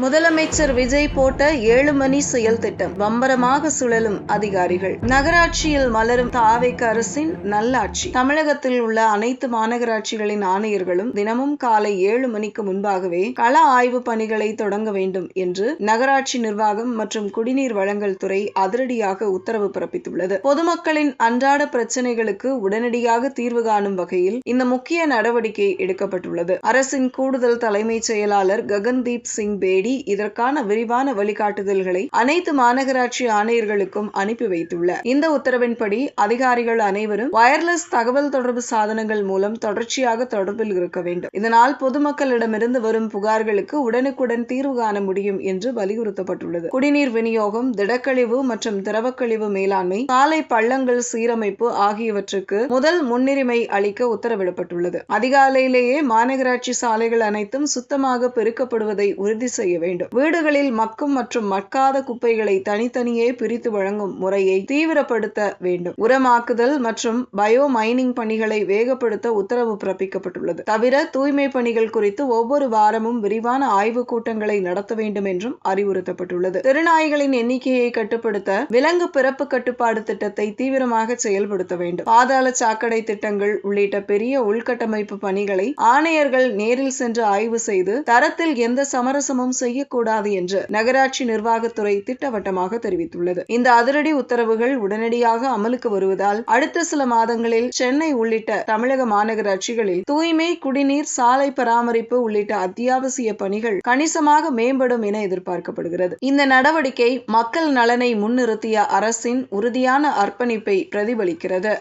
முதலமைச்சர் விஜய் போட்ட 7 மணி செயல் திட்டம் பம்பரமாக சுழலும் அதிகாரிகள். நகராட்சியில் மலரும் தாவேக அரசின் நல்லாட்சி. தமிழகத்தில் உள்ள அனைத்து மாநகராட்சிகளின் ஆணையர்களும் தினமும் காலை 7 மணிக்கு முன்பாகவே கள ஆய்வு பணிகளை தொடங்க வேண்டும் என்று நகராட்சி நிர்வாகம் மற்றும் குடிநீர் வழங்கல் துறை அதிரடியாக உத்தரவு பிறப்பித்துள்ளது. பொதுமக்களின் அன்றாட பிரச்சனைகளுக்கு உடனடியாக தீர்வு காணும் வகையில் இந்த முக்கிய நடவடிக்கை எடுக்கப்பட்டுள்ளது. அரசின் கூடுதல் தலைமைச் செயலாளர் ககன்தீப் சிங் பேடி இதற்கான விரிவான வழிகாட்டுதல்களை அனைத்து மாநகராட்சி ஆணையர்களுக்கும் அனுப்பி வைத்துள்ளார். இந்த உத்தரவின்படி அதிகாரிகள் அனைவரும் வயர்லெஸ் தகவல் தொடர்பு சாதனங்கள் மூலம் தொடர்ச்சியாக தொடர்பில் இருக்க வேண்டும். இதனால் பொதுமக்களிடமிருந்து வரும் புகார்களுக்கு உடனுக்குடன் தீர்வு காண முடியும் என்று வலியுறுத்தப்பட்டுள்ளது. குடிநீர் விநியோகம், திடக்கழிவு மற்றும் திரவக்கழிவு மேலாண்மை, சாலை பள்ளங்கள் சீரமைப்பு ஆகியவற்றுக்கு முதல் முன்னுரிமை அளிக்க உத்தரவிடப்பட்டுள்ளது. அதிகாலையிலேயே மாநகராட்சி சாலைகள் அனைத்தும் சுத்தமாக பெருக்கப்படுவதை உறுதி செய்ய வேண்டும். வீடுகளில் மக்கும் மற்றும் மக்காத குப்பைகளை தனித்தனியே பிரித்து வழங்கும் முறையை தீவிரப்படுத்த வேண்டும். உரமாக்குதல் மற்றும் பயோ மைனிங் பணிகளை வேகப்படுத்த உத்தரவு பிறப்பிக்கப்பட்டுள்ளது. தவிர தூய்மை பணிகள் குறித்து ஒவ்வொரு வாரமும் விரிவான ஆய்வு கூட்டங்களை நடத்த வேண்டும் என்றும் அறிவுறுத்தப்பட்டுள்ளது. தெருநாய்களின் எண்ணிக்கையை கட்டுப்படுத்த விலங்கு பிறப்பு கட்டுப்பாடு திட்டத்தை தீவிரமாக செயல்படுத்த வேண்டும். பாதாள சாக்கடை திட்டங்கள் உள்ளிட்ட பெரிய உள்கட்டமைப்பு பணிகளை ஆணையர்கள் நேரில் சென்று ஆய்வு செய்து தரத்தில் எந்த சமரசமும் செய்யக்கூடாது என்று நகராட்சி நிர்வாகத்துறை திட்டவட்டமாக தெரிவித்துள்ளது. இந்த அதிரடி உத்தரவுகள் உடனடியாக அமலுக்கு வருவதால் அடுத்த சில மாதங்களில் சென்னை உள்ளிட்ட தமிழக மாநகராட்சிகளில் தூய்மை, குடிநீர், சாலை பராமரிப்பு உள்ளிட்ட அத்தியாவசிய பணிகள் கணிசமாக மேம்படும் என எதிர்பார்க்கப்படுகிறது. இந்த நடவடிக்கை மக்கள் நலனை முன்னிறுத்திய அரசின் உறுதியான அர்ப்பணிப்பை பிரதிபலிக்கிறது.